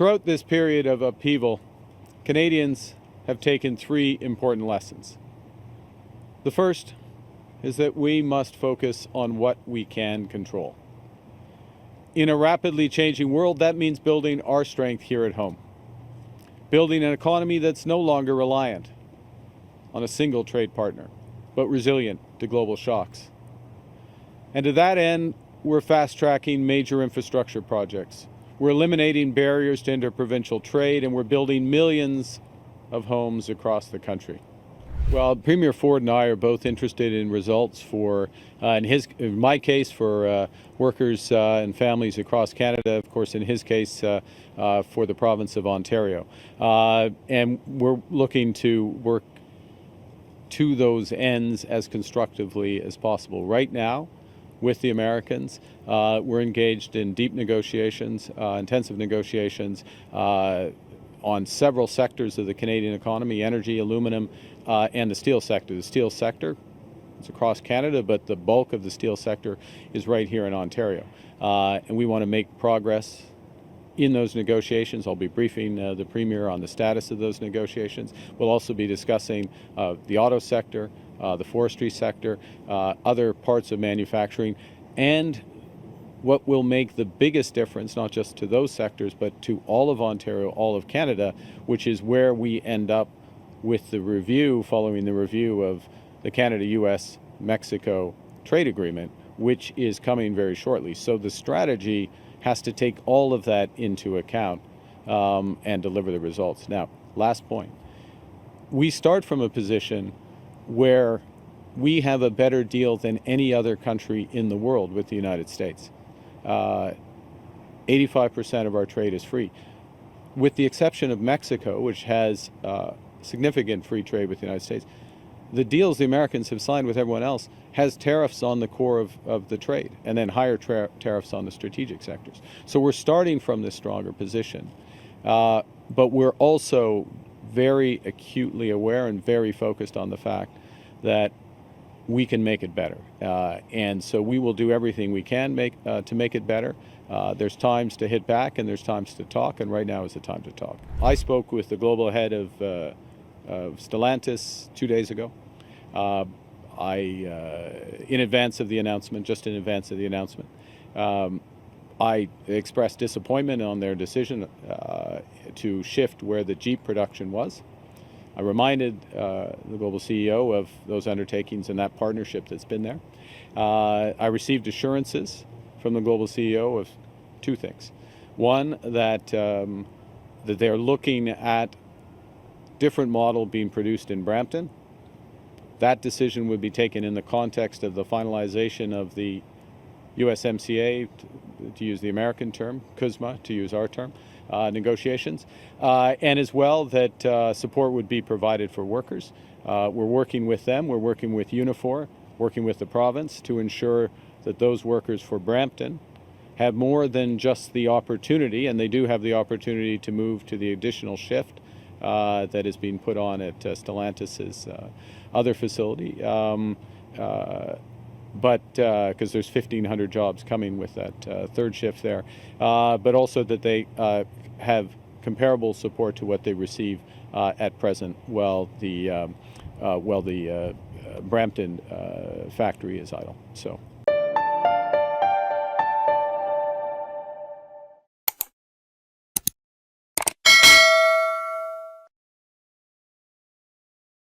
Throughout this period of upheaval, Canadians have taken three important lessons. The first is that we must focus on what we can control. In a rapidly changing world, that means building our strength here at home. Building an economy that's no longer reliant on a single trade partner, but resilient to global shocks. And to that end, we're fast-tracking major infrastructure projects. We're eliminating barriers to interprovincial trade, and we're building millions of homes across the country. Well, Premier Ford and I are both interested in results for, in my case, for workers and families across Canada, of course, in his case, for the province of Ontario. And we're looking to work to those ends as constructively as possible. Right now, with the Americans, we're engaged in deep negotiations, intensive negotiations on several sectors of the Canadian economy: energy, aluminum, and the steel sector. The steel sector is across Canada, but the bulk of the steel sector is right here in Ontario. And we want to make progress in those negotiations. I'll be briefing the Premier on the status of those negotiations. We'll also be discussing the auto sector, the forestry sector, other parts of manufacturing, and what will make the biggest difference, not just to those sectors, but to all of Ontario, all of Canada, which is where we end up with the review, following the review of the Canada-US-Mexico trade agreement, which is coming very shortly. So the strategy has to take all of that into account and deliver the results. Now, last point. We start from a position where we have a better deal than any other country in the world with the United States. 85% of our trade is free, with the exception of Mexico, which has significant free trade with the United States. The deals the Americans have signed with everyone else has tariffs on the core of the trade, and then higher tariffs on the strategic sectors. So we're starting from this stronger position, but we're also very acutely aware and very focused on the fact that we can make it better. And so we will do everything we can to make it better. There's times to hit back and there's times to talk, and right now is the time to talk. I spoke with the global head of Stellantis 2 days ago. In advance of the announcement, I expressed disappointment on their decision to shift where the Jeep production was. I reminded the global CEO of those undertakings and that partnership that's been there. I received assurances from the global CEO of two things. One, that they're looking at different model being produced in Brampton. That decision would be taken in the context of the finalization of the USMCA, to use the American term, CUSMA, to use our term, negotiations, and as well that support would be provided for workers. We're working with them, we're working with Unifor, working with the province to ensure that those workers for Brampton have more than just the opportunity, and they do have the opportunity to move to the additional shift that is being put on at Stellantis' other facility. But because there's 1,500 jobs coming with that third shift there, but also that they have comparable support to what they receive at present while the Brampton factory is idle. So.